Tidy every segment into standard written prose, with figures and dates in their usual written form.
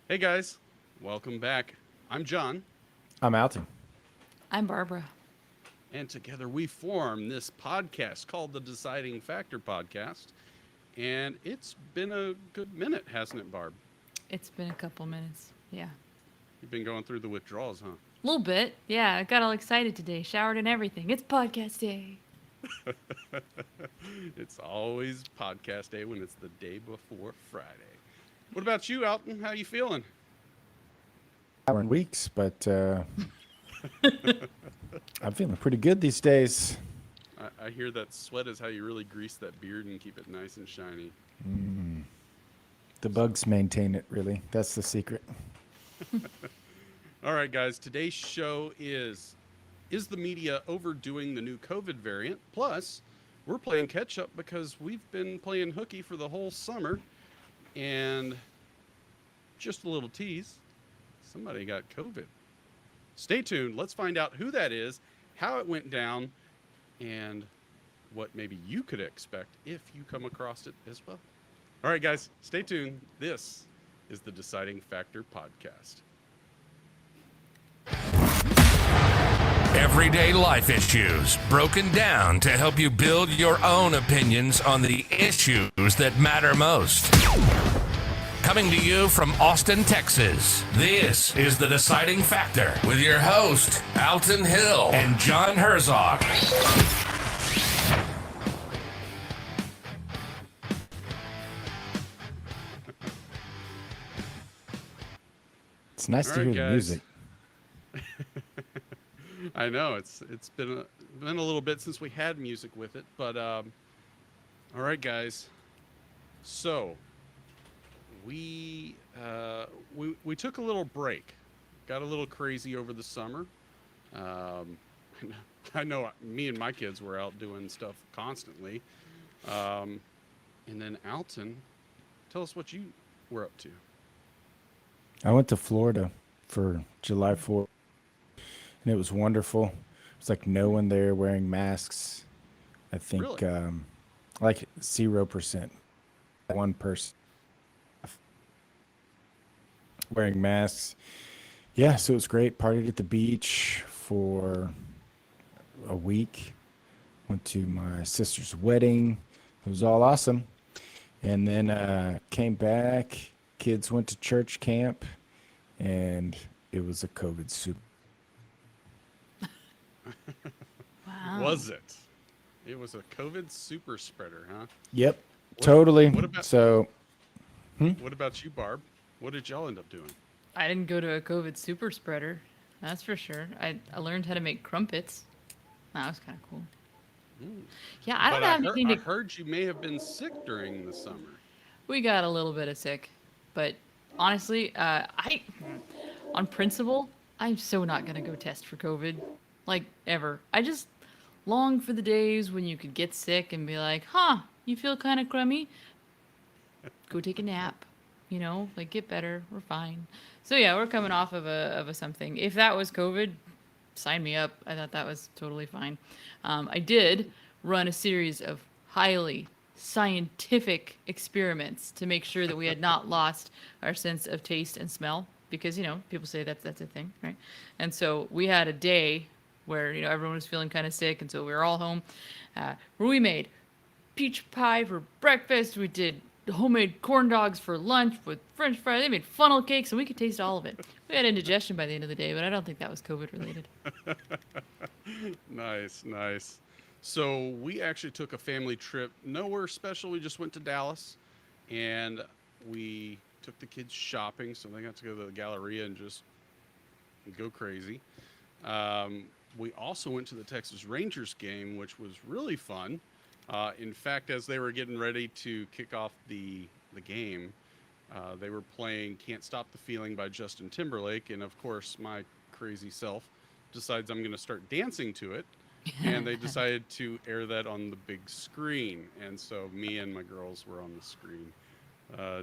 Hey guys, welcome back. I'm John, I'm Alton. I'm Barbara. and together we form this podcast called the Deciding Factor Podcast. And it's been a good minute, hasn't it, Barb? It's been a couple minutes. Yeah. You've been going through the withdrawals, huh? A little bit. Yeah, I got all excited today, showered and everything. It's podcast day. It's always podcast day when it's the day before Friday. What about you, Alton? How you feeling? We're in weeks, but I'm feeling pretty good these days. I hear that sweat is how you really grease that beard and keep it nice and shiny. The bugs maintain it, really. That's the secret. All right, guys, today's show is the media overdoing the new COVID variant? Plus, we're playing catch up because we've been playing hooky for the whole summer. And just a little tease, somebody got COVID. Stay tuned. Let's find out who that is, how it went down, and what maybe you could expect if you come across it as well. All right, guys, stay tuned. This is the Deciding Factor Podcast. Everyday life issues broken down to help you build your own opinions on the issues that matter most. Coming to you from Austin, Texas, this is The Deciding Factor with your host, Alton Hill and John Herzog. It's nice All to right, hear the guys. music. I know it's been a little bit since we had music with it, but all right, guys. So we took a little break, got a little crazy over the summer. Um, I know me and my kids were out doing stuff constantly, and then Alton, tell us what you were up to. I went to Florida for July 4th, and it was wonderful. It's like no one there wearing masks. I think Really? like 0%. One person wearing masks. Yeah, so it was great. Partied at the beach for a week. Went to my sister's wedding. It was all awesome. And then came back. Kids went to church camp, and it was a COVID soup. Wow. Was it? It was a COVID super spreader, huh? Yep, What, totally. what about So, what about you, Barb? What did y'all end up doing? I didn't go to a COVID super spreader. That's for sure. I learned how to make crumpets. That was kind of cool. Yeah, I But don't have anything I to. heard you may have been sick during the summer. We got a little bit of sick, but honestly, on principle, I'm so not gonna go test for COVID, like ever. I just long for the days when you could get sick and be like, "Huh, you feel kind of crummy? Go take a nap." Like get better. We're fine. So yeah, we're coming off of a something. If that was COVID, sign me up. I thought that was totally fine. I did run a series of highly scientific experiments to make sure that we had not lost our sense of taste and smell because people say that's a thing, right? And so we had a day where everyone was feeling kind of sick, and so we were all home. Where we made peach pie for breakfast. We did homemade corn dogs for lunch with French fries. They made funnel cakes, and we could taste all of it. We had indigestion by the end of the day, but I don't think that was COVID related. Nice, nice. So we actually took a family trip. Nowhere special. We just went to Dallas, and we took the kids shopping. So they got to go to the Galleria and just go crazy. We also went to the Texas Rangers game, which was really fun. In fact, as they were getting ready to kick off the game, they were playing "Can't Stop the Feeling" by Justin Timberlake, and of course, my crazy self decides I'm going to start dancing to it, and they decided to air that on the big screen, and so me and my girls were on the screen,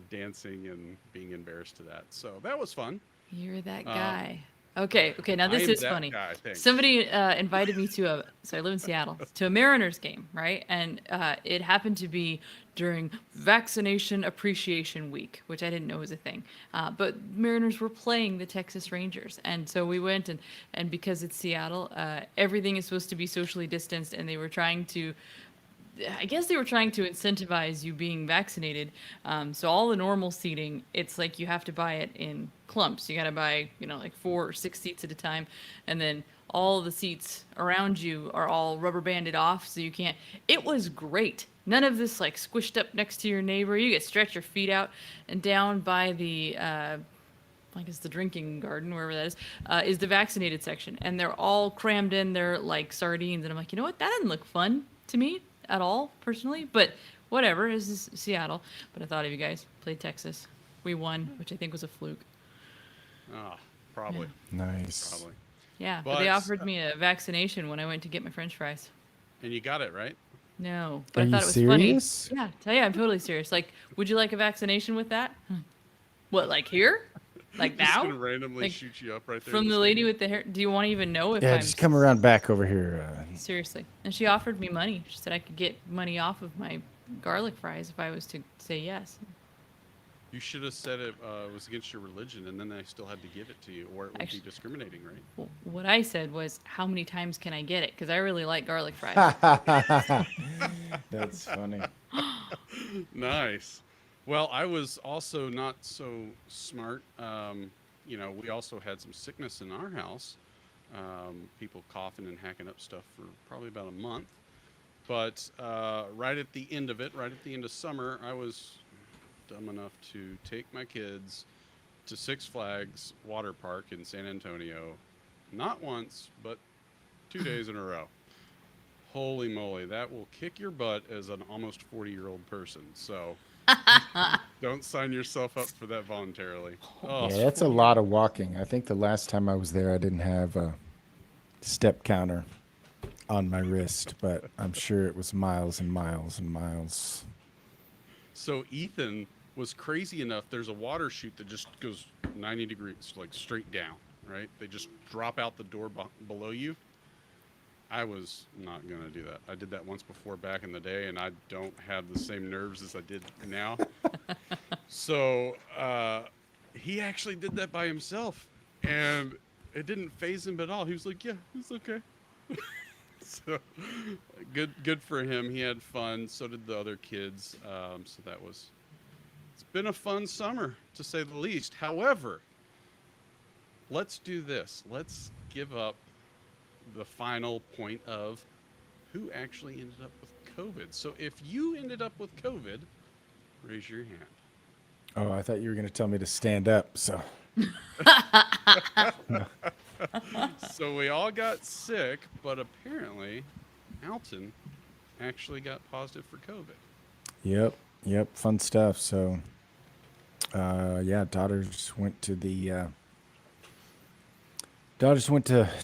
dancing and being embarrassed to that. So that was fun. You're that Uh, guy. Okay. Now I this am is that funny. guy, thanks. Somebody invited me to so I live in Seattle, to a Mariners game, right? And it happened to be during Vaccination Appreciation Week, which I didn't know was a thing. But Mariners were playing the Texas Rangers, and so we went, and because it's Seattle, everything is supposed to be socially distanced, and they were trying to. I guess they were trying to incentivize you being vaccinated. So all the normal seating, it's like you have to buy it in clumps. You got to buy, like 4 or 6 seats at a time. And then all the seats around you are all rubber banded off. So you can't. It was great. None of this like squished up next to your neighbor. You get stretch your feet out, and down by the, like it's the drinking garden, wherever that is the vaccinated section. And they're all crammed in there like sardines. And I'm like, you know what? That doesn't look fun to me at all, personally. But whatever, this is Seattle. But I thought of you guys. Played Texas. We won, which I think was a fluke. Ah, probably. Nice. Probably. Yeah, but But, they offered me a vaccination when I went to get my French fries. And you got it, right? No, but Are I you thought it was serious? funny. Yeah, tell you, I'm totally serious. Like, would you like a vaccination with that? What, like here? Like Just now? gonna randomly Like, shoot you up right there. From in the lady stadium. with the hair? Do you want to even know if Yeah, I'm just come around back over here. seriously? And she offered me money. She said I could get money off of my garlic fries if I was to say yes. You should have said it was against your religion, and then I still had to give it to you, or it would Actually- be discriminating, right? Well, what I said was, how many times can I get it? Because I really like garlic fries. That's funny. Nice. Well, I was also not so smart. We also had some sickness in our house. People coughing and hacking up stuff for probably about a month. But right at the end of it, right at the end of summer, I was dumb enough to take my kids to Six Flags Water Park in San Antonio. Not once, but 2 days in a row. Holy moly, that will kick your butt as an almost 40-year-old person. So don't sign yourself up for that voluntarily. Oh, Yeah, that's a lot of walking. I think the last time I was there, I didn't have a step counter on my wrist, but I'm sure it was miles and miles and miles. so Ethan was crazy enough. There's a water chute that just goes 90 degrees, like straight down, right? They just drop out the door below you. I was not going to do that. I did that once before back in the day, and I don't have the same nerves as I did now. So he actually did that by himself, and it didn't faze him at all. He was like, yeah, it's okay. So good for him. He had fun. So did the other kids. So it's been a fun summer, to say the least. However, let's do this. Let's give up the final point of who actually ended up with COVID. So if you ended up with COVID, raise your hand. Oh, I thought you were going to tell me to stand up. So So we all got sick, but apparently Alton actually got positive for COVID. Yep, fun stuff. So, yeah, daughters went to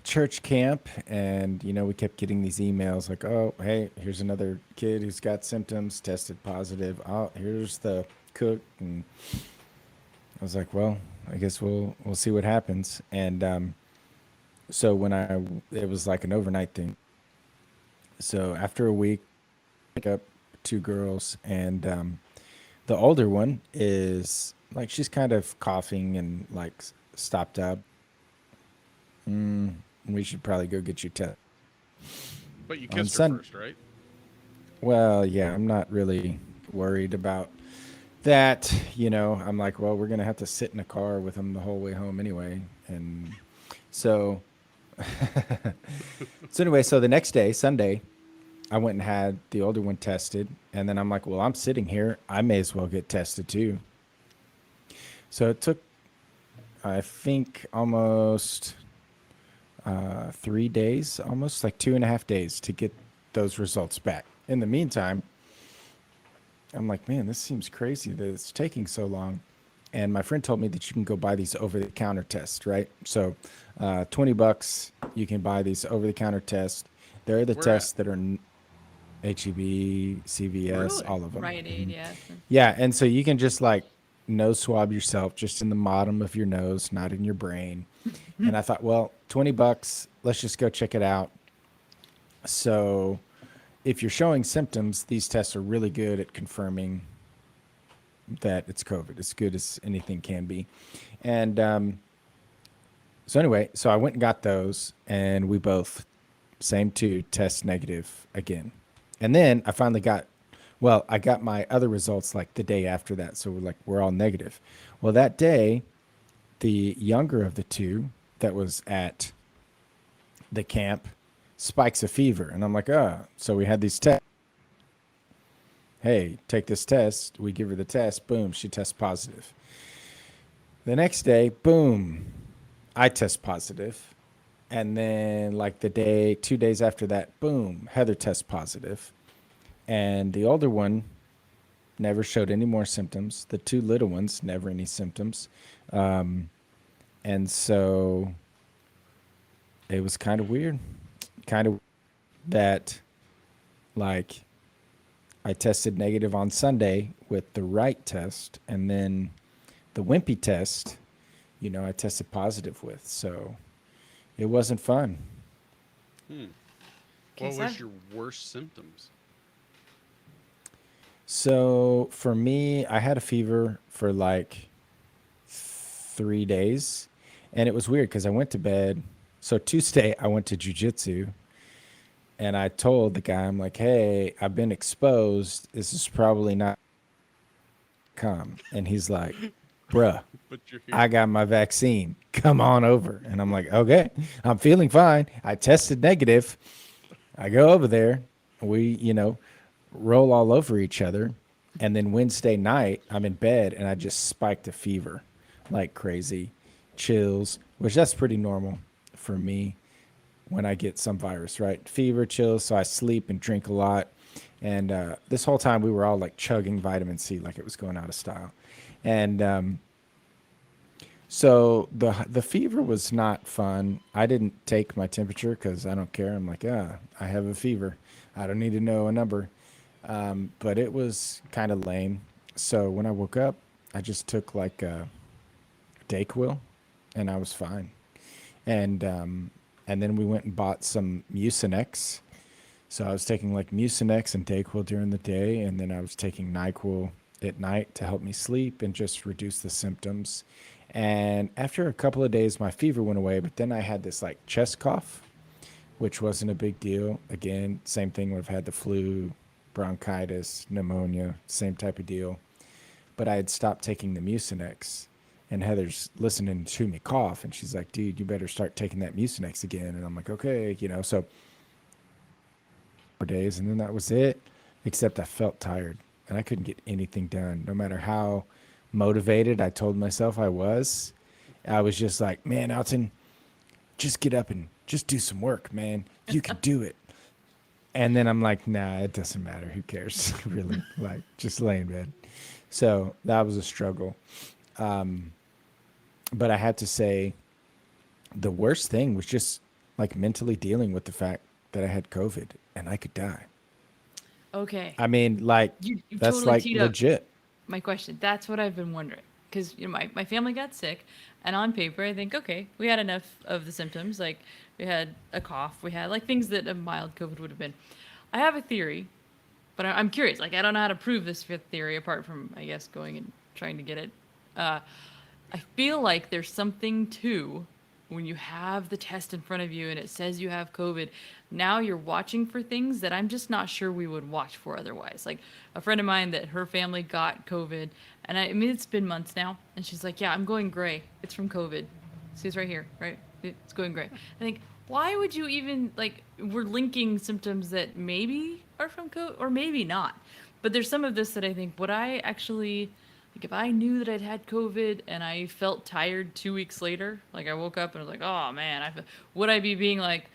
church camp, and we kept getting these emails like, oh, hey, here's another kid who's got symptoms, tested positive. Oh, here's the cook, and I was like, well, I guess we'll see what happens. And so it was like an overnight thing. So after a week, pick up 2 girls, and the older one is like, she's kind of coughing and like stopped up. We should probably go get you tested. But you On kissed her Sun- first, right? Well, yeah, I'm not really worried about that. I'm like, well, we're going to have to sit in a car with them the whole way home anyway. And so, so the next day, Sunday, I went and had the older one tested. And then I'm like, well, I'm sitting here. I may as well get tested too. So it took, I think, almost 3 days, almost like 2.5 days to get those results back. In the meantime, I'm like, man, this seems crazy that it's taking so long. And my friend told me that you can go buy these over-the-counter tests, right? So $20, you can buy these over-the-counter tests. They're the Where tests at? that are HEB, CVS, Really? all of them. Rite Aid, yeah. Yeah, and so you can just like nose swab yourself just in the bottom of your nose, not in your brain. And I thought, well, $20, let's just go check it out. So if you're showing symptoms, these tests are really good at confirming that it's COVID, as good as anything can be. And so anyway, so I went and got those, and we both, same two, test negative again. And then I finally got, well, I got my other results like the day after that. So we're all negative. Well, that day, the younger of the two that was at the camp spikes a fever. And I'm like, oh, so we had these tests. Hey, take this test. We give her the test. Boom, she tests positive. The next day, boom, I test positive. And then like the day, 2 days after that, boom, Heather tests positive. And the older one never showed any more symptoms. The two little ones, never any symptoms. And so it was kind of weird. Kind of that, like, I tested negative on Sunday with the right test. And then the wimpy test, you know, I tested positive with. So it wasn't fun. What was your worst symptoms? So for me, I had a fever for like 3 days, and it was weird because I went to bed. So Tuesday I went to jujitsu, and I told the guy, I'm like, hey, I've been exposed. This is probably not come. And he's like, bruh, But you're here. I got my vaccine. Come on over. And I'm like, okay, I'm feeling fine. I tested negative. I go over there. We, you know, roll all over each other. And then Wednesday night, I'm in bed and I just spiked a fever like crazy, chills, which that's pretty normal for me when I get some virus, right? Fever, chills. So I sleep and drink a lot. And this whole time we were all like chugging vitamin C like it was going out of style. And so the fever was not fun. I didn't take my temperature because I don't care. I'm like, I have a fever. I don't need to know a number. But it was kind of lame. So when I woke up, I just took like a Dayquil, and I was fine. And then we went and bought some Mucinex. So I was taking like Mucinex and Dayquil during the day, and then I was taking NyQuil at night to help me sleep and just reduce the symptoms. And after a couple of days, my fever went away, but then I had this like chest cough, which wasn't a big deal. Again, same thing when I've had the flu, bronchitis, pneumonia, same type of deal. But I had stopped taking the Mucinex, and Heather's listening to me cough, and she's like, dude, you better start taking that Mucinex again. And I'm like, okay, you know, so 4 days, and then that was it, except I felt tired, and I couldn't get anything done. No matter how motivated I told myself I was just like, man, Alton, just get up and just do some work, man. You can do it. And then I'm like, nah, it doesn't matter. Who cares? Really? Like, just lay in bed. So that was a struggle. But I had to say the worst thing was just like mentally dealing with the fact that I had COVID and I could die. Okay. I mean, like, You that's totally like teed up legit. my question. That's what I've been wondering. Because, you know, my family got sick, and on paper, I think, okay, we had enough of the symptoms. Like, we had a cough. We had, like, things that a mild COVID would have been. I have a theory, but I'm curious. Like, I don't know how to prove this theory apart from, I guess, going and trying to get it. I feel like there's something to when you have the test in front of you and it says you have COVID. Now you're watching for things that I'm just not sure we would watch for otherwise. Like a friend of mine that her family got COVID, and I mean, it's been months now, and she's like, yeah, I'm going gray. It's from COVID. See, it's right here, right? It's going gray. I think, why would you even, like, we're linking symptoms that maybe are from COVID or maybe not. But there's some of this that I think, would I actually, like, if I knew that I'd had COVID and I felt tired 2 weeks later, like I woke up and I was like, oh man, would I be being like,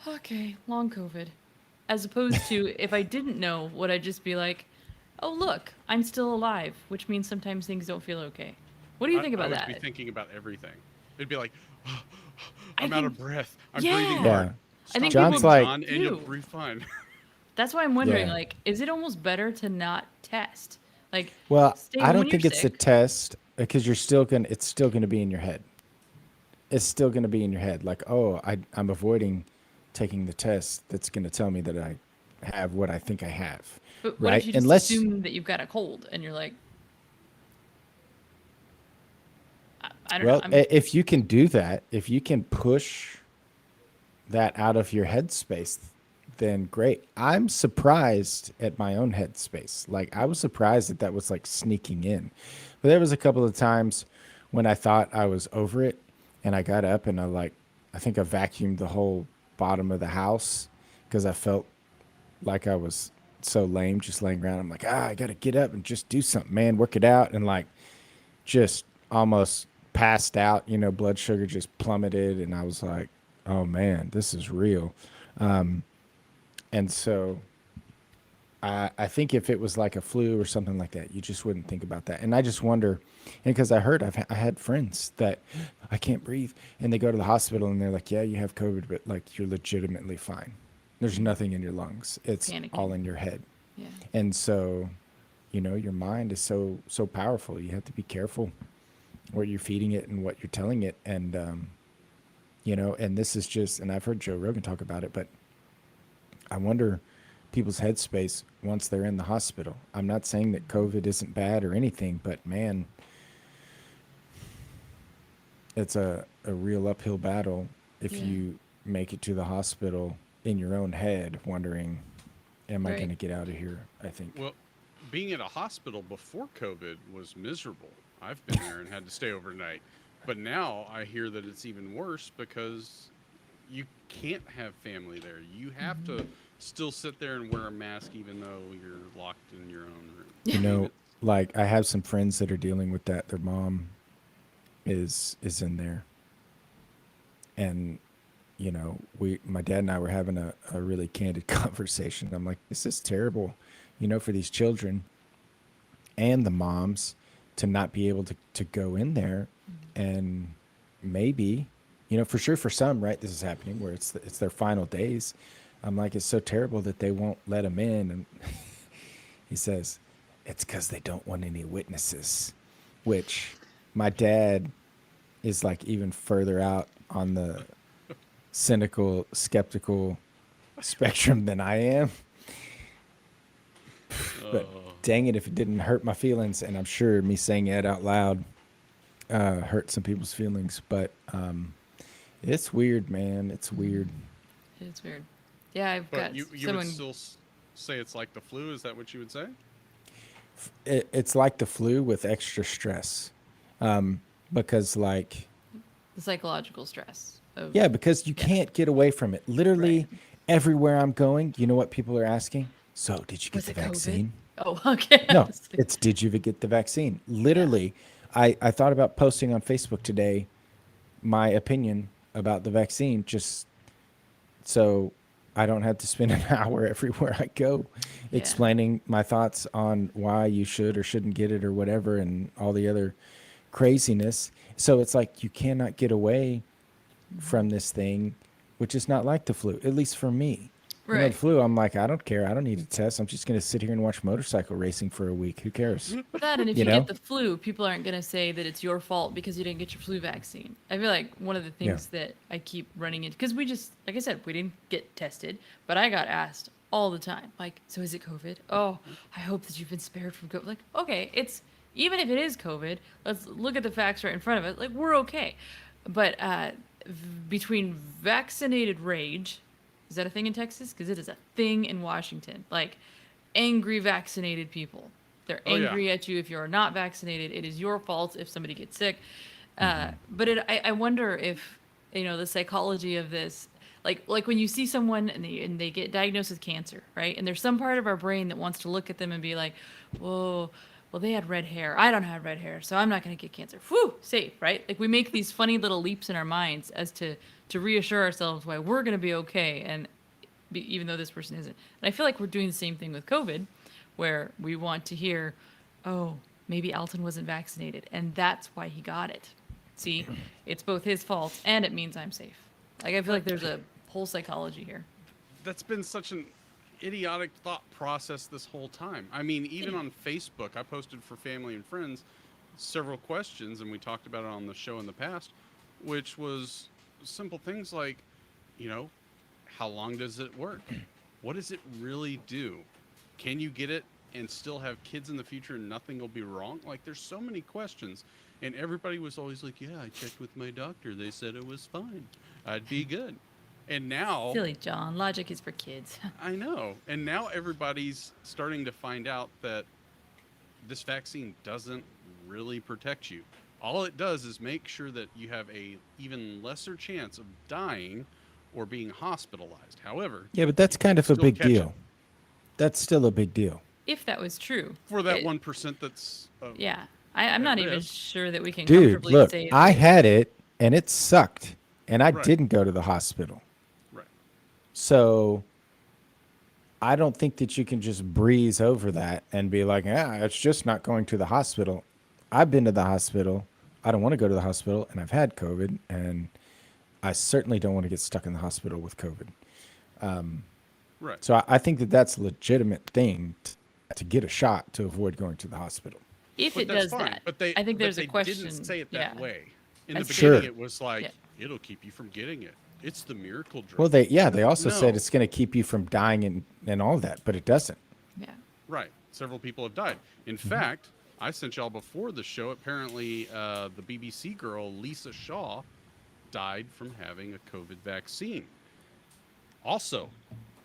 okay, long COVID? As opposed to if I didn't know, would I just be like, oh look, I'm still alive, which means sometimes things don't feel okay. What do you think about I that? would be thinking about everything. It'd be like, I I'm out of think- breath. I'm Yeah. breathing Yeah. hard. I think John's people like- John, and you'll do. breathe fine. That's why I'm wondering, Yeah. like, is it almost better to not test? Like, Well, stay I don't when think you're it's the sick. test. because it's still gonna be in your head. It's still gonna be in your head. Like, oh, I'm avoiding taking the test. That's gonna tell me that I have what I think I have, But what if right? you just assume that you've got a cold and you're like, I don't know. Well, if you can do that, if you can push that out of your headspace, then great. I'm surprised at my own headspace. Like, I was surprised that that was like sneaking in. But there was a couple of times when I thought I was over it, and I got up and I think I vacuumed the whole bottom of the house because I felt like I was so lame just laying around. I'm like, I got to get up and just do something, man, work it out. And like, just almost passed out, blood sugar just plummeted. And I was like, oh man, this is real. And so I think if it was like a flu or something like that, you just wouldn't think about that. And I just wonder, and because I had friends that I can't breathe, and they go to the hospital and they're like, yeah, you have COVID, but like you're legitimately fine. There's nothing in your lungs. It's Panicking. all in your head. yeah. And so, your mind is so powerful. You have to be careful what you're feeding it and what you're telling it. And, and this is just, and I've heard Joe Rogan talk about it, but I wonder people's headspace once they're in the hospital. I'm not saying that COVID isn't bad or anything, but man, it's a real uphill battle if Yeah. you make it to the hospital in your own head wondering, am I Right. going to get out of here? I think. Well, being at a hospital before COVID was miserable. I've been there and had to stay overnight. But now I hear that it's even worse because you can't have family there. You have to still sit there and wear a mask even though you're locked in your own room. You know, like I have some friends that are dealing with that. Their mom is in there. And my dad and I were having a really candid conversation. I'm like, this is terrible, for these children and the moms to not be able to go in there. And maybe, for sure for some, right, this is happening where it's their final days. I'm like, it's so terrible that they won't let them in. And he says, it's because they don't want any witnesses, which my dad is like even further out on the cynical, skeptical spectrum than I am. But dang it, if it didn't hurt my feelings, and I'm sure me saying it out loud hurt some people's feelings, but it's weird, man. It's weird. It's weird. Yeah, I've But got you someone. would still say it's like the flu? Is that what you would say? It's like the flu with extra stress, because like The psychological stress. Of, yeah, because you can't get away from it. Literally Right. everywhere I'm going, you know what people are asking? So, did you get Was the it COVID? vaccine? Oh, okay. No, it's did you get the vaccine? Literally, I thought about posting on Facebook today my opinion about the vaccine, just so I don't have to spend an hour everywhere I go Yeah. explaining my thoughts on why you should or shouldn't get it or whatever and all the other craziness. So it's like you cannot get away from this thing, which is not like the flu, at least for me. The Right. flu, I'm like, I don't care. I don't need a test. I'm just going to sit here and watch motorcycle racing for a week. Who cares? That, and if You you know? get the flu, people aren't going to say that it's your fault because you didn't get your flu vaccine. I feel like one of the things that I keep running into, because we just, like I said, we didn't get tested, but I got asked all the time, like, so is it COVID? Oh, I hope that you've been spared from COVID. Like, okay, even if it is COVID, let's look at the facts right in front of it. Like, we're okay. But between vaccinated rage, is that a thing in Texas? Because it is a thing in Washington. Like, angry vaccinated people. They're Oh, yeah. angry at you if you're not vaccinated. It is your fault if somebody gets sick. But I wonder if, the psychology of this, like when you see someone and they get diagnosed with cancer, right? And there's some part of our brain that wants to look at them and be like, whoa, well, they had red hair. I don't have red hair, so I'm not going to get cancer. Whew, safe, right? Like we make these funny little leaps in our minds as to reassure ourselves why we're going to be okay, and even though this person isn't. And I feel like we're doing the same thing with COVID, where we want to hear, oh, maybe Alton wasn't vaccinated, and that's why he got it. See, it's both his fault, and it means I'm safe. Like, I feel like there's a whole psychology here. That's been such an idiotic thought process this whole time. I mean, even on Facebook, I posted for family and friends, several questions, and we talked about it on the show in the past, which was simple things like, you know, how long does it work? What does it really do? Can you get it and still have kids in the future and nothing will be wrong? Like, there's so many questions. And everybody was always like, yeah, I checked with my doctor. They said it was fine. I'd be good. And now, Silly John. Logic is for kids. I know. And now everybody's starting to find out that this vaccine doesn't really protect you. All it does is make sure that you have a even lesser chance of dying or being hospitalized. However, Yeah, but that's kind of a still big catch it. deal. That's still a big deal. If that was true. For that It- 1% that's Yeah. I'm at not even risk. sure that we can Dude, comfortably look, say I that- had it and it sucked, and I Right. didn't go to the hospital. right. So I don't think that you can just breeze over that and be like, yeah, it's just not going to the hospital. I've been to the hospital. I don't want to go to the hospital, and I've had COVID, and I certainly don't want to get stuck in the hospital with COVID. Right. So I think that that's a legitimate thing to get a shot to avoid going to the hospital. if But it that's does fine. that. But they I think but there's they a question. didn't say it that yeah. way. In That's the true. beginning, it was like, Yeah. it'll keep you from getting it. It's the miracle drug. Well, they also said No. it's going to keep you from dying and all that, but it doesn't. Yeah. Right. Several people have died. In fact, I sent y'all before the show. Apparently, the BBC girl Lisa Shaw died from having a COVID vaccine. Also,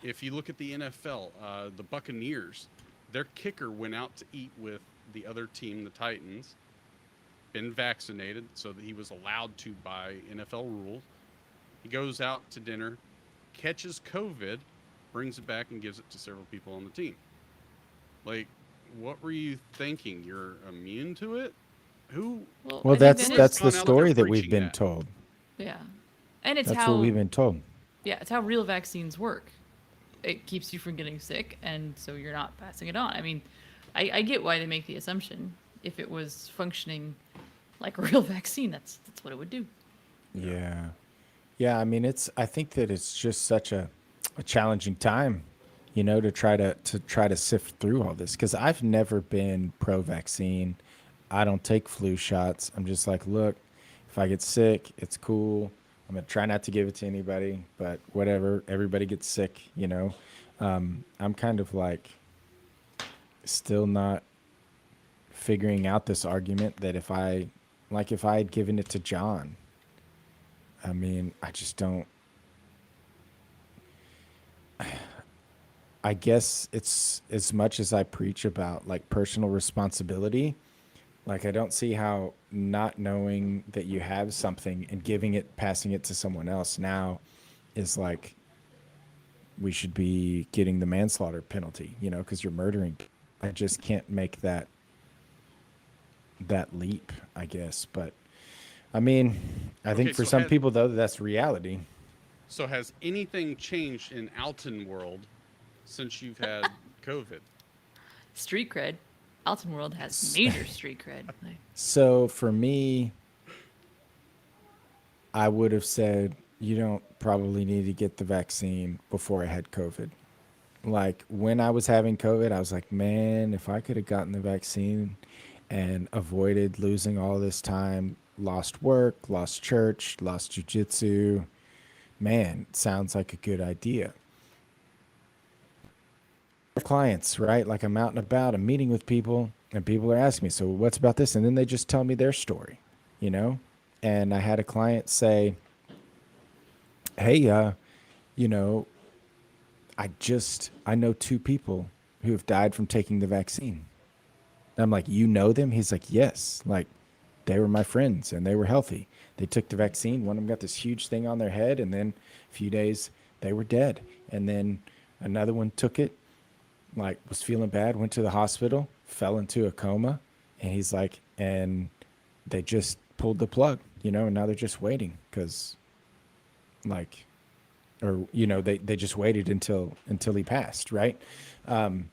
if you look at the NFL, the Buccaneers, their kicker went out to eat with the other team, the Titans, been vaccinated so that he was allowed to by NFL rules. He goes out to dinner, catches COVID, brings it back and gives it to several people on the team. Like, what were you thinking? You're immune to it? Who? Well, Well, I think that's that that's is- the gone out there story that we've preaching been that. told. yeah. And it's That's how what we've been told. yeah, it's how real vaccines work. It keeps you from getting sick, and so you're not passing it on. I mean, I get why they make the assumption. If it was functioning like a real vaccine, that's what it would do. Yeah. Yeah, I mean I think that it's just such a challenging time, to try to sift through all this, cuz I've never been pro vaccine. I don't take flu shots. I'm just like, look, if I get sick, it's cool. I'm going to try not to give it to anybody, but whatever, everybody gets sick. I'm kind of like still not figuring out this argument that if I had given it to John, I mean, I just don't. I guess it's as much as I preach about like personal responsibility. Like, I don't see how not knowing that you have something and passing it to someone else now is like we should be getting the manslaughter penalty, because you're murdering. I just can't make that leap, I guess. But I mean, I think Okay, for so some has- people though, that's reality. So has anything changed in Alton world since you've had COVID? Street cred. Alton World has major street cred. Like, So for me, I would have said you don't probably need to get the vaccine before I had COVID. Like, when I was having COVID, I was like, man, if I could have gotten the vaccine and avoided losing all this time, lost work, lost church, lost jujitsu, man, it sounds like a good idea. Clients, right? Like, I'm out and about, I'm meeting with people, and people are asking me, so what's about this? And then they just tell me their story. And I had a client say, hey, I know 2 people who have died from taking the vaccine. And I'm like, you know them? He's like, yes. Like, they were my friends and they were healthy. They took the vaccine. One of them got this huge thing on their head, and then a few days they were dead. And then another one took it, like, was feeling bad, went to the hospital, fell into a coma, and he's like, and they just pulled the plug, and now they're just waiting because, like, or they just waited until he passed, right? And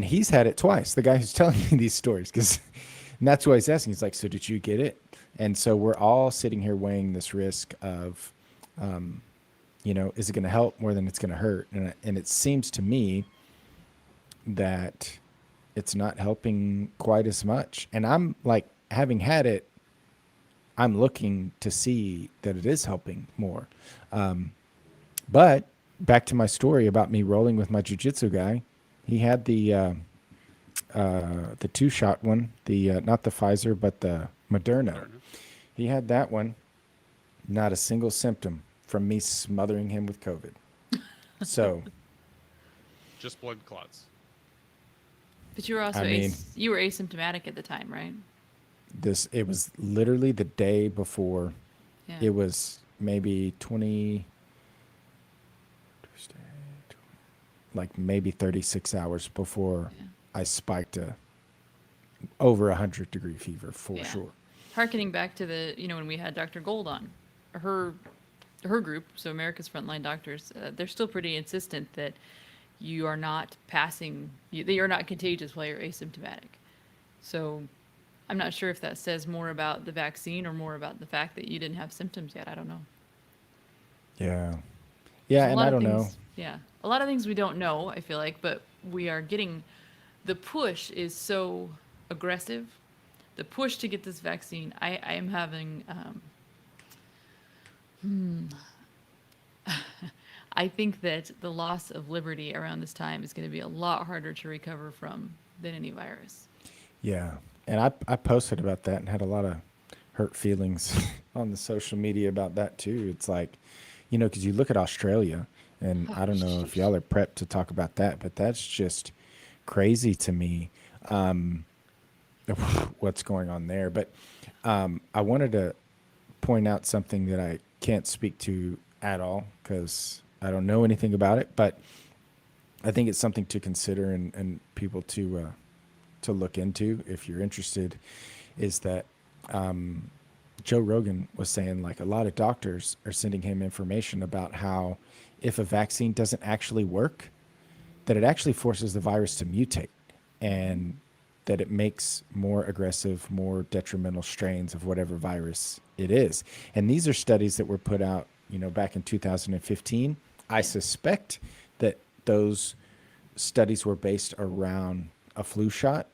he's had it twice. The guy who's telling me these stories, because that's why he's asking. He's like, so did you get it? And so we're all sitting here weighing this risk of, is it going to help more than it's going to hurt? And it seems to me that it's not helping quite as much. And I'm like, having had it, I'm looking to see that it is helping more. But back to my story about me rolling with my jujitsu guy, he had the 2-shot one, the not the Pfizer but the Moderna. He had that one. Not a single symptom from me smothering him with COVID. So, Just blood clots. But you were also I mean- you were asymptomatic at the time, right? it was literally the day before. Yeah. It was maybe 20, like maybe 36 hours before Yeah. I spiked over 100-degree fever for Yeah. sure. Harkening back to the, when we had Dr. Gold on, her group, so America's Frontline Doctors, they're still pretty insistent that you are not that you're not contagious while you're asymptomatic. So I'm not sure if that says more about the vaccine or more about the fact that you didn't have symptoms yet. I don't know. Yeah. There's Yeah, a and lot I of don't know. things- Yeah, a lot of things we don't know, I feel like, but we are getting, the push is so aggressive. The push to get this vaccine, I am having, I think that the loss of liberty around this time is going to be a lot harder to recover from than any virus. Yeah. And I posted about that and had a lot of hurt feelings on the social media about that too. It's like, because you look at Australia, and I don't know if y'all are prepped to talk about that, but that's just crazy to me, what's going on there. But I wanted to point out something that I can't speak to at all because I don't know anything about it, but I think it's something to consider and people to look into if you're interested, is that Joe Rogan was saying like a lot of doctors are sending him information about how if a vaccine doesn't actually work, that it actually forces the virus to mutate and that it makes more aggressive, more detrimental strains of whatever virus it is. And these are studies that were put out, back in 2015. I suspect that those studies were based around a flu shot,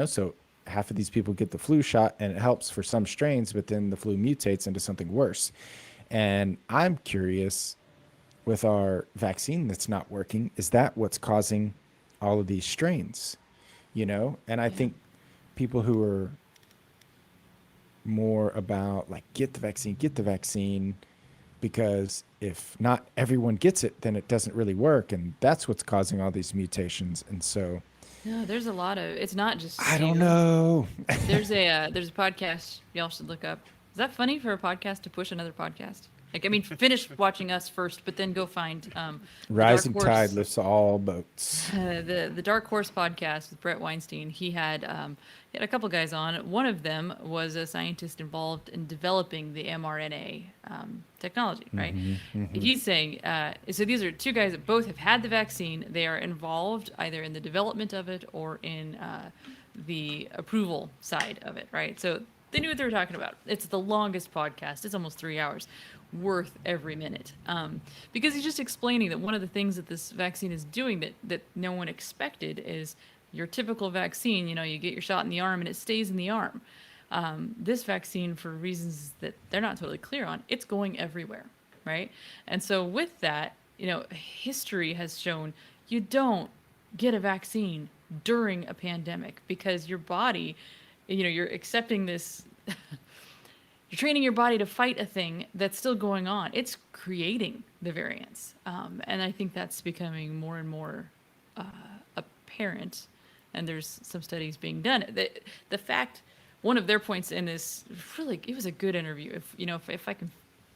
so half of these people get the flu shot and it helps for some strains, but then the flu mutates into something worse. And I'm curious, with our vaccine that's not working, is that what's causing all of these strains? And I think people who are more about like, get the vaccine, because if not everyone gets it, then it doesn't really work. And that's what's causing all these mutations. And so No, there's a lot of, it's not just I don't you. know. There's a podcast y'all should look up. Is that funny for a podcast to push another podcast? Like, I mean, finish watching us first, but then go find the Rising Dark Horse- tide lifts all boats. the Dark Horse podcast with Brett Weinstein. He had a couple guys on. One of them was a scientist involved in developing the mRNA technology, right? He's saying, so these are two guys that both have had the vaccine. They are involved either in the development of it or in the approval side of it, right? So they knew what they were talking about. It's the longest podcast. It's almost 3 hours. Worth every minute, because he's just explaining that one of the things that this vaccine is doing that no one expected is your typical vaccine. You get your shot in the arm and it stays in the arm. This vaccine, for reasons that they're not totally clear on, it's going everywhere, right? And so with that, history has shown you don't get a vaccine during a pandemic because your body, you're accepting this. You're training your body to fight a thing that's still going on. It's creating the variants. And I think that's becoming more and more apparent. And there's some studies being done. The fact, one of their points in this, really, it was a good interview. If I can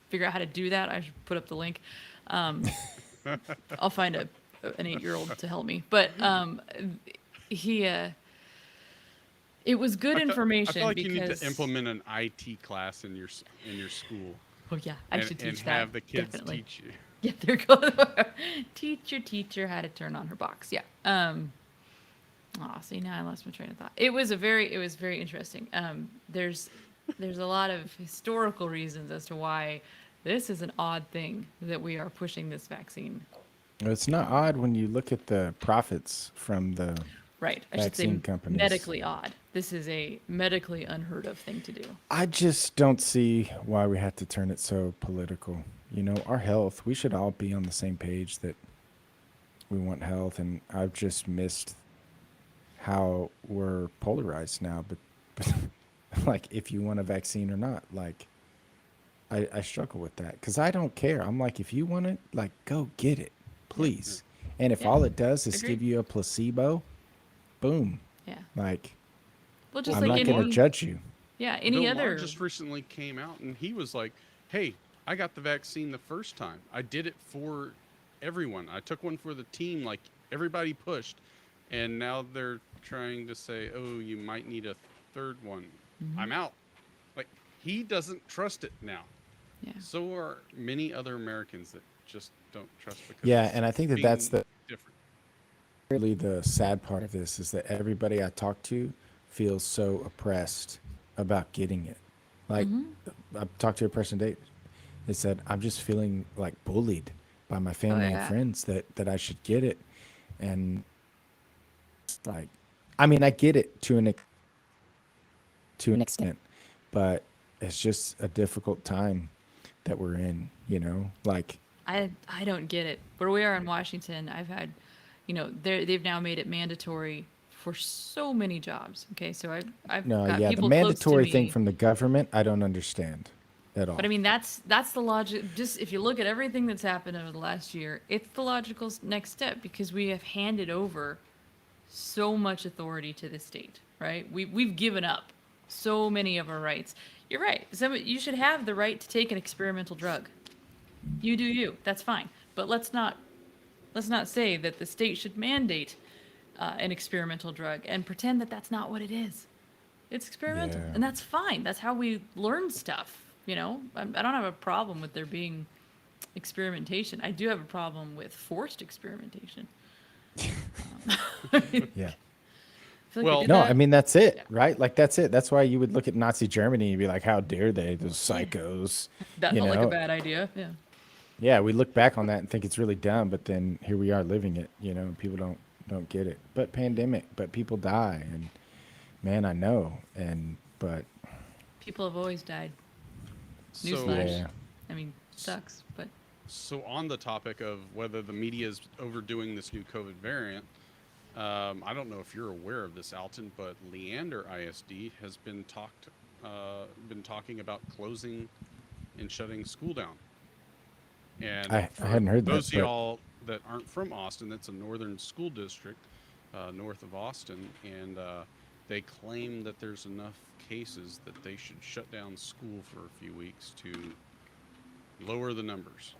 figure out how to do that, I should put up the link. I'll find an 8-year-old to help me. But it was good information. I feel like because you need to implement an IT class in your school. Oh yeah, I should teach and that. have the kids definitely. teach you. Yeah, there goes. Teach your teacher how to turn on her box. Yeah. See, now I lost my train of thought. It was very interesting. There's a lot of historical reasons as to why this is an odd thing that we are pushing this vaccine. It's not odd when you look at the profits from the Right. I should say vaccine companies. medically odd. This is a medically unheard of thing to do. I just don't see why we have to turn it so political. You know, our health, we should all be on the same page that we want health. And I've just missed how we're polarized now. But like, if you want a vaccine or not, like, I struggle with that because I don't care. I'm like, if you want it, like, go get it, please. And if Yeah. all it does is Agreed. give you a placebo, boom. Yeah. Like, Well, just I'm like not going to any, judge you. yeah, any Bill Maher other. just recently came out and he was like, "Hey, I got the vaccine the first time. I did it for everyone. I took one for the team, like everybody pushed, and now they're trying to say, oh, you might need a third one. I'm out." Like, he doesn't trust it now. Yeah. So are many other Americans that just don't trust because Yeah, it's and I think that being that's the different. really the sad part of this is that everybody I talk to feels so oppressed about getting it. Like, I talked to a person today. They said, I'm just feeling like bullied by my family and yeah. friends that I should get it. And it's like, I mean, I get it to an extent, but it's just a difficult time that we're in, you know, like, I don't get it. Where we are in Washington, I've had, they've now made it mandatory for so many jobs. Okay, so I've no, got yeah, the people close to mandatory thing me. from the government, I don't understand at all. But I mean, that's the logic. Just if you look at everything that's happened over the last year, it's the logical next step because we have handed over so much authority to the state, right? We've given up so many of our rights. You're right. You should have the right to take an experimental drug. You do you. That's fine. But let's not say that the state should mandate an experimental drug and pretend that that's not what it is. It's experimental, Yeah. and that's fine. That's how we learn stuff. I don't have a problem with there being experimentation. I do have a problem with forced experimentation. Yeah. I feel like Well, they did No, that- I mean, that's it, Yeah. right? Like, that's it. That's why you would look at Nazi Germany and be like, how dare they, those psychos? that you felt like know? a bad idea. Yeah. Yeah, we look back on that and think it's really dumb, but then here we are living it, and people don't get it. But pandemic, but people die, and man, I know, but People have always died. So, Newsflash. yeah. I mean, sucks, but So on the topic of whether the media is overdoing this new COVID variant, I don't know if you're aware of this, Alton, but Leander ISD has been talking about closing and shutting school down. And I for hadn't heard that, those of but- y'all that aren't from Austin, that's a northern school district north of Austin, and they claim that there's enough cases that they should shut down school for a few weeks to lower the numbers.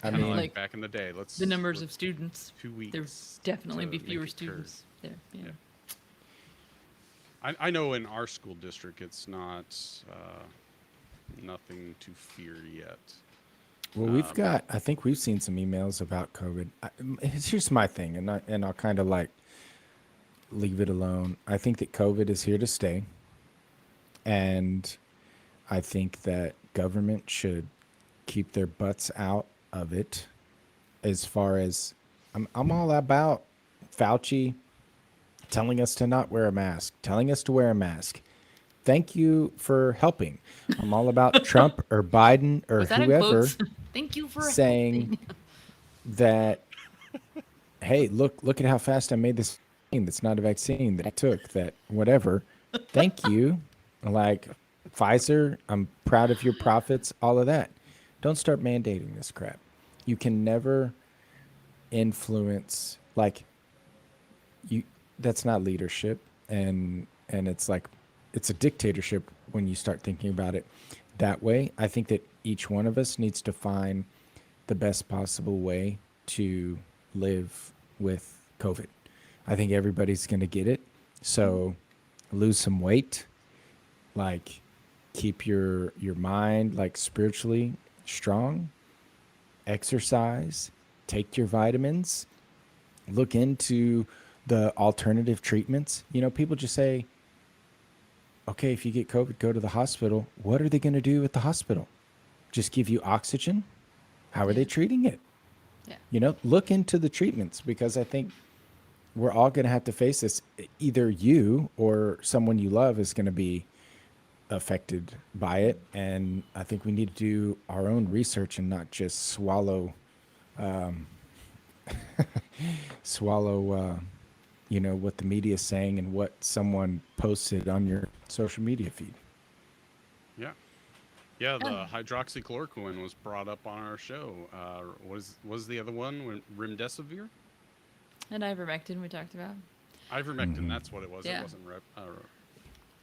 I Kinda mean, like back in the day. Let's the numbers let's of students, 2 weeks. there's definitely to be make fewer it curve. students there. Yeah. I know in our school district it's not nothing to fear yet. well, we've got. I think we've seen some emails about COVID. Here's my thing, and I'll kind of like leave it alone. I think that COVID is here to stay, and I think that government should keep their butts out of it. As far as I'm all about Fauci telling us to not wear a mask, telling us to wear a mask. Thank you for helping. I'm all about Trump or Biden or Was that in whoever quotes? Thank you for saying helping. that, hey, look at how fast I made this vaccine that's not a vaccine that I took, that whatever. Thank you. Like Pfizer, I'm proud of your profits, all of that. Don't start mandating this crap. You can never influence, like, that's not leadership, and it's like it's a dictatorship when you start thinking about it that way. I think that each one of us needs to find the best possible way to live with COVID. I think everybody's going to get it. So lose some weight, like keep your mind like spiritually strong, exercise, take your vitamins, look into the alternative treatments. People just say, okay, if you get COVID, go to the hospital. What are they going to do at the hospital? Just give you oxygen? How are they treating it? Yeah. Look into the treatments, because I think we're all going to have to face this. Either you or someone you love is going to be affected by it, and I think we need to do our own research and not just swallow what the media is saying and what someone posted on your social media feed. Yeah. Yeah, the hydroxychloroquine was brought up on our show. Was the other one remdesivir? And ivermectin we talked about. Ivermectin, that's what it was. Yeah. It wasn't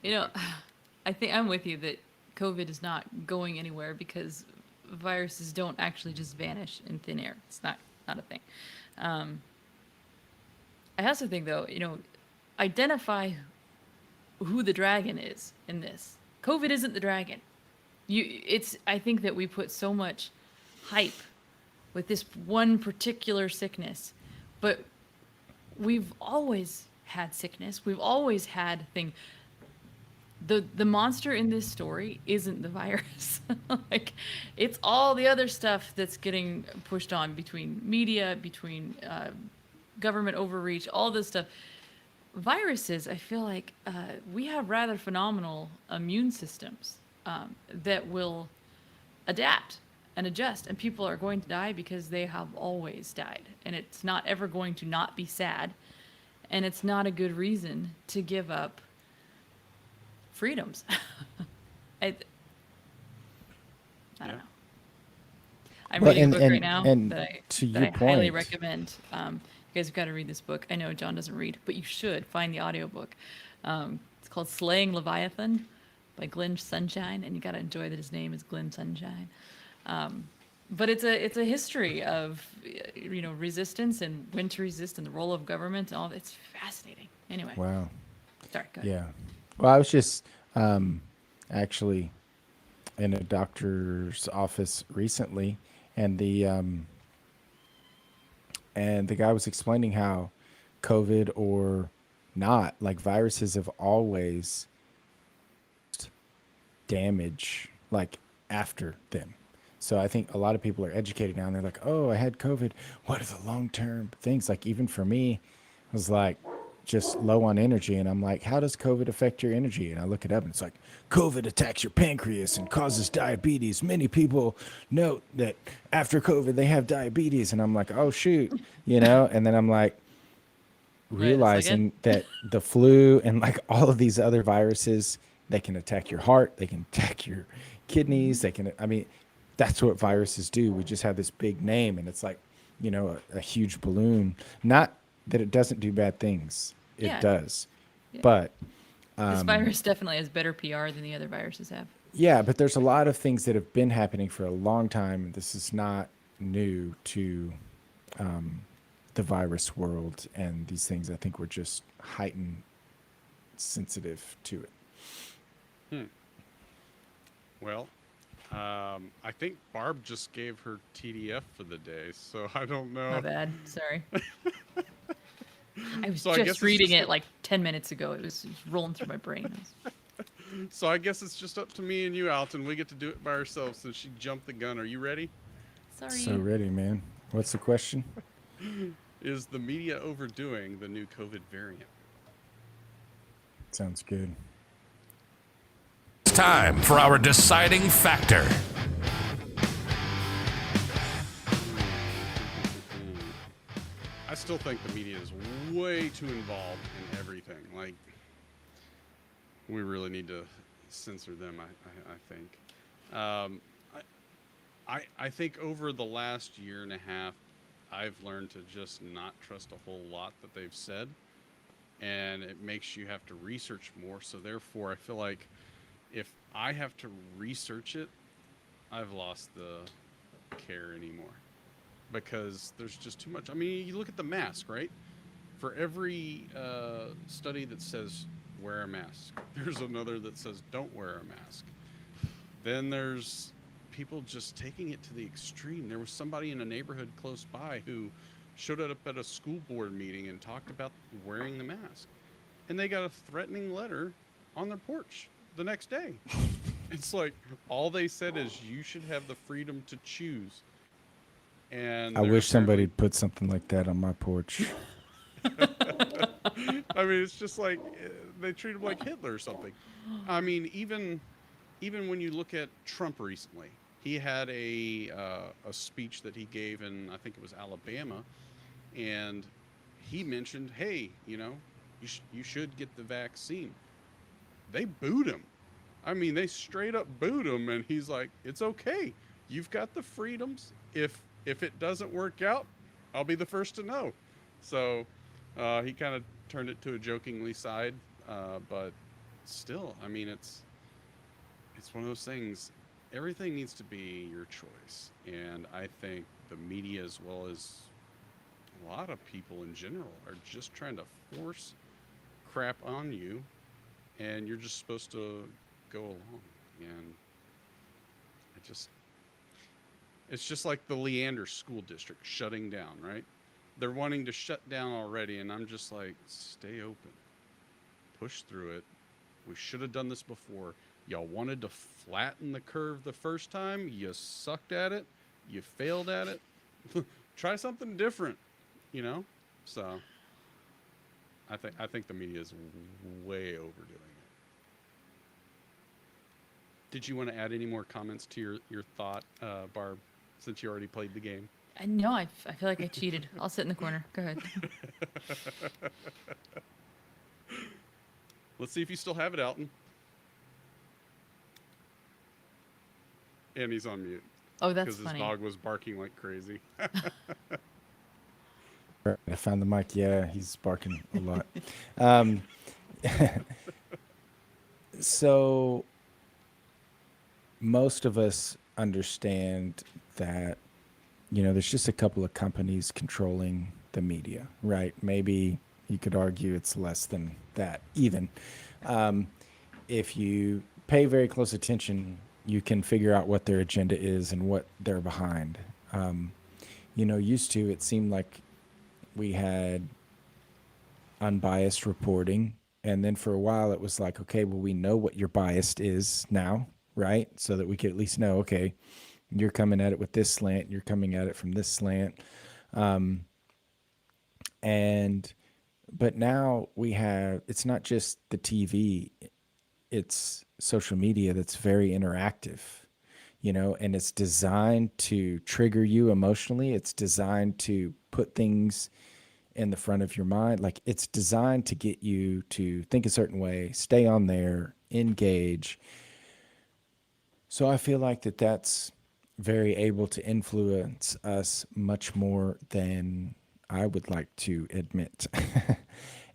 You know, I think I'm with you that COVID is not going anywhere because viruses don't actually just vanish in thin air. It's not a thing. I also think, though, identify who the dragon is in this. COVID isn't the dragon. I think that we put so much hype with this one particular sickness, but we've always had sickness. We've always had thing. The monster in this story isn't the virus. Like, it's all the other stuff that's getting pushed on between media, between government overreach, all this stuff. Viruses, I feel like we have rather phenomenal immune systems that will adapt and adjust, and people are going to die because they have always died, and it's not ever going to not be sad, and it's not a good reason to give up freedoms. I don't know. I'm reading a book right now that I highly recommend. You guys have got to read this book. I know John doesn't read, but you should find the audiobook. It's called Slaying Leviathan by Glenn Sunshine, and you got to enjoy that his name is Glenn Sunshine. But it's a history of resistance and when to resist and the role of government and all. It's fascinating. Anyway. Wow. Sorry. Go ahead. Yeah. Well, I was just actually in a doctor's office recently, and the guy was explaining how COVID or not, like, viruses have always damage like after them. So I think a lot of people are educated now and they're like, oh, I had COVID. What are the long-term things? Like, even for me, I was like just low on energy. And I'm like, how does COVID affect your energy? And I look it up and it's like, COVID attacks your pancreas and causes diabetes. Many people note that after COVID, they have diabetes. And I'm like, oh, shoot, and then I'm like, realizing that the flu and like all of these other viruses, they can attack your heart, they can attack your kidneys, that's what viruses do. We just have this big name and it's like, a huge balloon. Not that it doesn't do bad things. It does. Yeah. But this virus definitely has better PR than the other viruses have. Yeah, but there's a lot of things that have been happening for a long time. This is not new to the virus world, and these things, I think, we're just heightened sensitive to it. Well, I think Barb just gave her TDF for the day, so I don't know. My bad. Sorry. I was So I guess just it's reading just it like 10 minutes ago. It was rolling through my brain. So I guess it's just up to me and you, Alton. We get to do it by ourselves since she jumped the gun. Are you ready? Sorry. So ready, man. What's the question? Is the media overdoing the new COVID variant? Sounds good. It's time for our deciding factor. I still think the media is way too involved in everything. Like, we really need to censor them, I think. I think over the last year and a half, I've learned to just not trust a whole lot that they've said. And it makes you have to research more. So therefore, I feel like if I have to research it, I've lost the care anymore. Because there's just too much. I mean, you look at the mask, right? For every study that says wear a mask, there's another that says don't wear a mask. Then there's people just taking it to the extreme. There was somebody in a neighborhood close by who showed up at a school board meeting and talked about wearing the mask. And they got a threatening letter on their porch the next day. It's like, all they said is you should have the freedom to choose. And I wish somebody'd put something like that on my porch. I mean, it's just like they treat him like Hitler or something. I mean, even when you look at Trump recently, he had a speech that he gave in, I think it was Alabama, and he mentioned, hey, you should get the vaccine. They booed him. I mean, they straight up booed him, and he's like, "It's okay. You've got the freedoms. If it doesn't work out, I'll be the first to know." So he kind of turned it to a jokingly side, but still, I mean, it's one of those things. Everything needs to be your choice, and I think the media, as well as a lot of people in general, are just trying to force crap on you, and you're just supposed to go along. And it's just like the Leander School District shutting down, right? They're wanting to shut down already, and I'm just like, stay open, push through it. We should have done this before. Y'all wanted to flatten the curve the first time. You sucked at it. You failed at it. Try something different, you know? So I think the media is way overdoing it. Did you want to add any more comments to your thought, Barb, since you already played the game? No, I feel like I cheated. I'll sit in the corner. Go ahead. Let's see if you still have it, Alton. And he's on mute. Oh, that's because his funny. dog was barking like crazy. I found the mic. Yeah, he's barking a lot. So most of us understand that, there's just a couple of companies controlling the media, right? Maybe you could argue it's less than that even. If you pay very close attention, you can figure out what their agenda is and what they're behind. Used to, it seemed like we had unbiased reporting, and then for a while it was like, okay, well, we know what your biased is now, right? So that we could at least know, okay, you're coming at it with this slant, you're coming at it from this slant. But now we have, it's not just the TV, it's social media that's very interactive, and it's designed to trigger you emotionally. It's designed to put things in the front of your mind. Like, it's designed to get you to think a certain way, stay on there, engage. So I feel like that's very able to influence us much more than I would like to admit.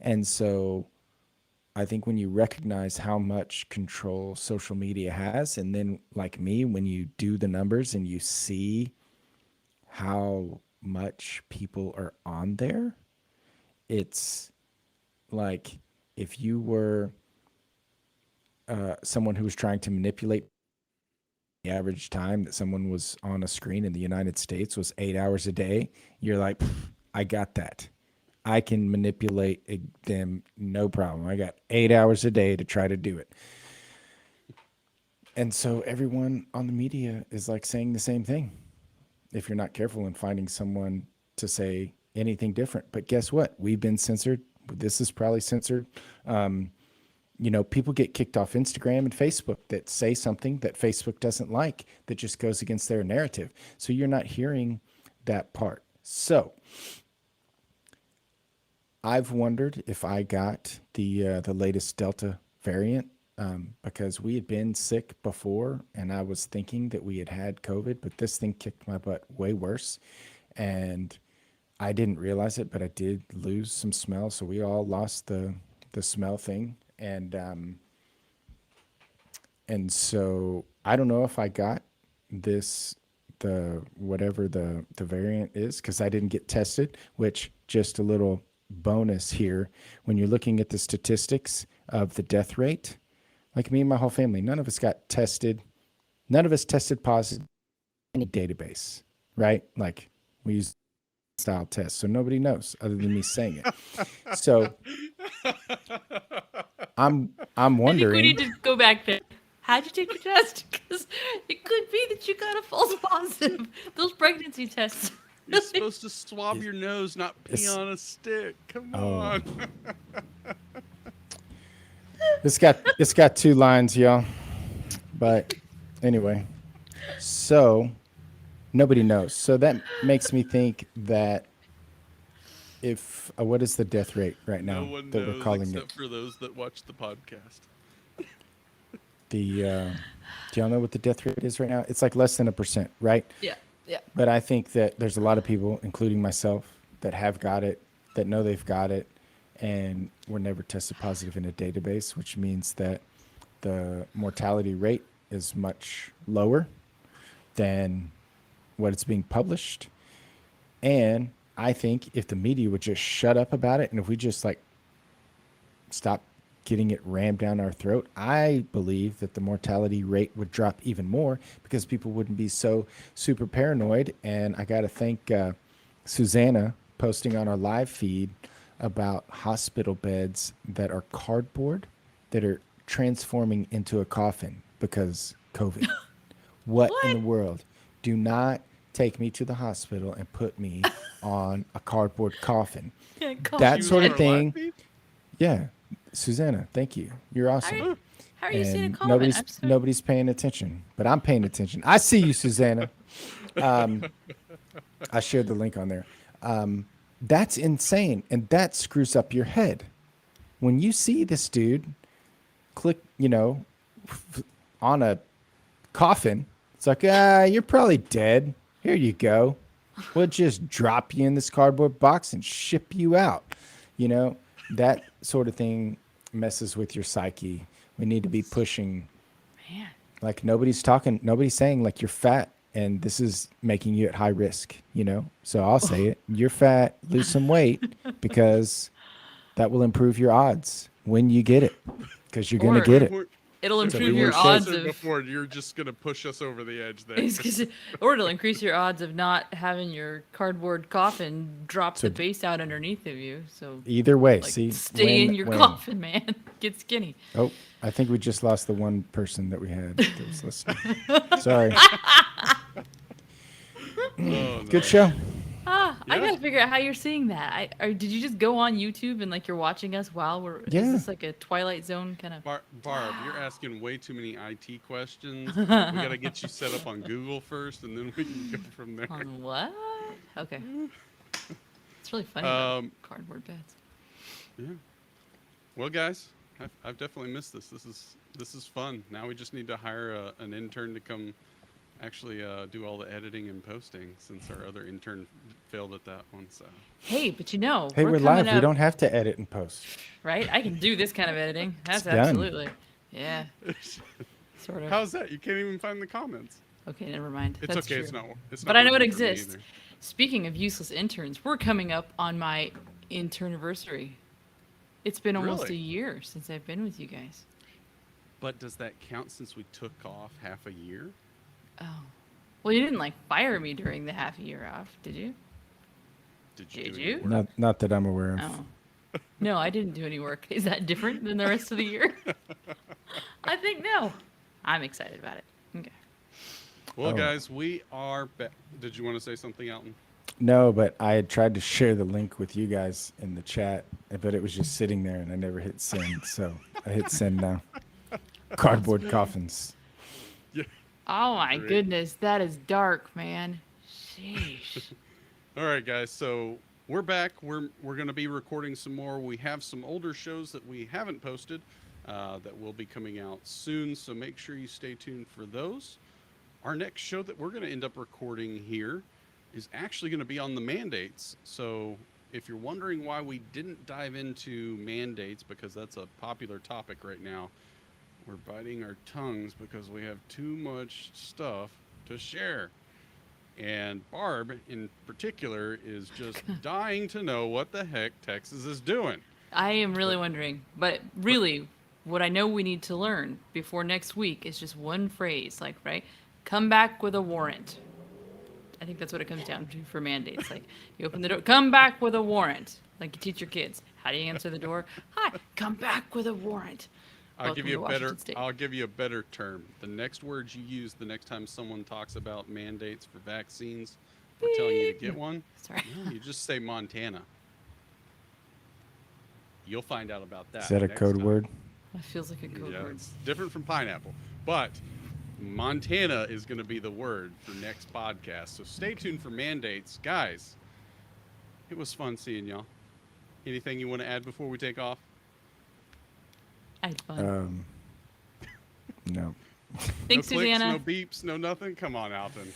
And so I think when you recognize how much control social media has, and then, like me, when you do the numbers and you see how much people are on there, it's like if you were someone who was trying to manipulate. The average time that someone was on a screen in the United States was 8 hours a day. You're like, I got that. I can manipulate them, no problem. I got 8 hours a day to try to do it. And so everyone on the media is like saying the same thing, if you're not careful and finding someone to say anything different. But guess what? We've been censored. This is probably censored. People get kicked off Instagram and Facebook that say something that Facebook doesn't like, that just goes against their narrative. So you're not hearing that part. So I've wondered if I got the latest Delta variant, because we had been sick before, and I was thinking that we had had COVID, but this thing kicked my butt way worse. And I didn't realize it, but I did lose some smell. So we all lost the smell thing. And so I don't know if I got whatever the variant is, because I didn't get tested, which, just a little bonus here, when you're looking at the statistics of the death rate, like me and my whole family, none of us got tested. None of us tested positive in any database, right? Like, we use style tests, so nobody knows other than me saying it. So I'm wondering. I think we need to go back there. How'd you take your test? Because it could be that you got a false positive. Those pregnancy tests. You're supposed to swab your nose, not pee It's- on a stick. Come Oh. on. It's got 2 lines, y'all. But anyway, so nobody knows. So that makes me think that if what is the death rate right now No one that we're knows calling except it? for those that watch the podcast. The do y'all know what the death rate is right now? It's like less than 1%, right? Yeah. Yeah. But I think that there's a lot of people, including myself, that have got it, that know they've got it, and were never tested positive in a database, which means that the mortality rate is much lower than what it's being published. And I think if the media would just shut up about it, and if we just like stop getting it rammed down our throat, I believe that the mortality rate would drop even more because people wouldn't be so super paranoid. And I got to thank Susanna posting on our live feed about hospital beds that are cardboard that are transforming into a coffin because COVID. What in the world? Do not take me to the hospital and put me on a cardboard coffin. That She was sort on of our live thing. feed? Yeah. Susanna, thank you. You're awesome. How are you seeing a And comment? nobody's paying attention, but I'm paying attention. I see you, Susanna. I shared the link on there. That's insane, and that screws up your head. When you see this dude click, on a coffin, it's like, you're probably dead. Here you go. We'll just drop you in this cardboard box and ship you out. That sort of thing messes with your psyche. We need to be pushing. Man. Like nobody's saying like you're fat and this is making you at high risk, So I'll say it. You're fat, lose some weight because that will improve your odds when you get it because you're going Or- to get it. It'll If improve we your were odds censored of before, you're just gonna push us over the edge there. or it'll increase your odds of not having your cardboard coffin drop So- the base out underneath of you. So Either way, like, see, stay in your coffin, man. Get skinny. Oh, I think we just lost the one person that we had that was listening. Sorry. Oh, no. Good show. I Yeah. gotta figure out how you're seeing that. Did you just go on YouTube and like you're watching us while we're? Yeah. Is this like a Twilight Zone kind of? Barb, you're asking way too many IT questions. We gotta get you set up on Google first, and then we can go from there. On what? Okay. It's really funny. About cardboard beds. Yeah. Well, guys, I've definitely missed this. This is fun. Now we just need to hire an intern to come actually do all the editing and posting since our other intern failed at that one. So Hey, but Hey, we're coming live. We up, don't have to edit and post. right? I can do this kind of editing. That's It's done. absolutely. Yeah. Sort of. how's that? You can't even find the comments. Okay, never mind. It's That's okay. True. It's not. But I know it working for me exists. either. Speaking of useless interns, we're coming up on my interniversary. It's been almost Really? a year since I've been with you guys. But does that count since we took off half a year? Oh. Well, you didn't like fire me during the half a year off, did you? Did Did do you? any work? Not that I'm aware of. Oh. No, I didn't do any work. Is that different than the rest of the year? I think no. I'm excited about it. Okay. Well, Oh. guys, we are back. Did you want to say something, Alton? No, but I had tried to share the link with you guys in the chat, but it was just sitting there and I never hit send. So I hit send now. Cardboard coffins. Oh my Great. goodness, that is dark, man. Sheesh. All right, guys. So we're back. We're going to be recording some more. We have some older shows that we haven't posted that will be coming out soon. So make sure you stay tuned for those. Our next show that we're going to end up recording here is actually going to be on the mandates. So if you're wondering why we didn't dive into mandates, because that's a popular topic right now, we're biting our tongues because we have too much stuff to share. And Barb, in particular, is just dying to know what the heck Texas is doing. I am really wondering, but really, what I know we need to learn before next week is just one phrase, like, right? Come back with a warrant. I think that's what it comes down to for mandates. Like, you open the door, come back with a warrant. Like you teach your kids. How do you answer the door? Hi, come back with a warrant. I'll Welcome give you to a better. Washington State. I'll give you a better term. The next words you use the next time someone talks about mandates for vaccines, we're telling you to get one. Sorry. No, you just say Montana. You'll find out about that. Is that a next code time. word? That feels like a code Yeah, word. it's different from pineapple, but Montana is going to be the word for next podcast. So stay tuned for mandates, guys. It was fun seeing y'all. Anything you want to add before we take off? I had fun. No. Thanks, no clicks, Susanna. no beeps, no nothing. Come on, Alton.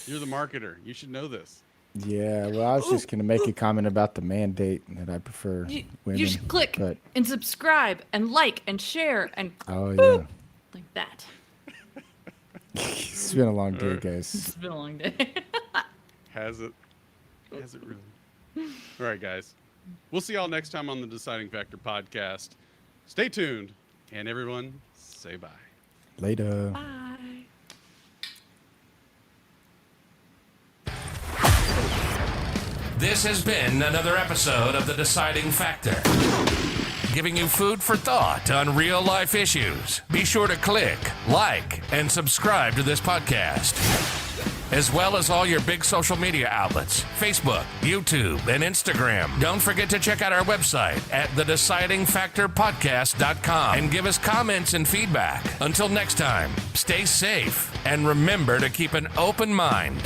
You're the marketer. You should know this. Yeah, well, I was just going to make a comment about the mandate that I prefer women. You should click but, and subscribe and like and share and oh, boop, yeah. like that. It's been a long day, guys. It's been a long day. Has it? Has it really? All right, guys. We'll see y'all next time on the Deciding Factor podcast. Stay tuned, and everyone, say bye. Later. Bye. This has been another episode of The Deciding Factor, giving you food for thought on real life issues. Be sure to click, like, and subscribe to this podcast, as well as all your big social media outlets, Facebook, YouTube, and Instagram. Don't forget to check out our website at thedecidingfactorpodcast.com and give us comments and feedback. Until next time, stay safe and remember to keep an open mind.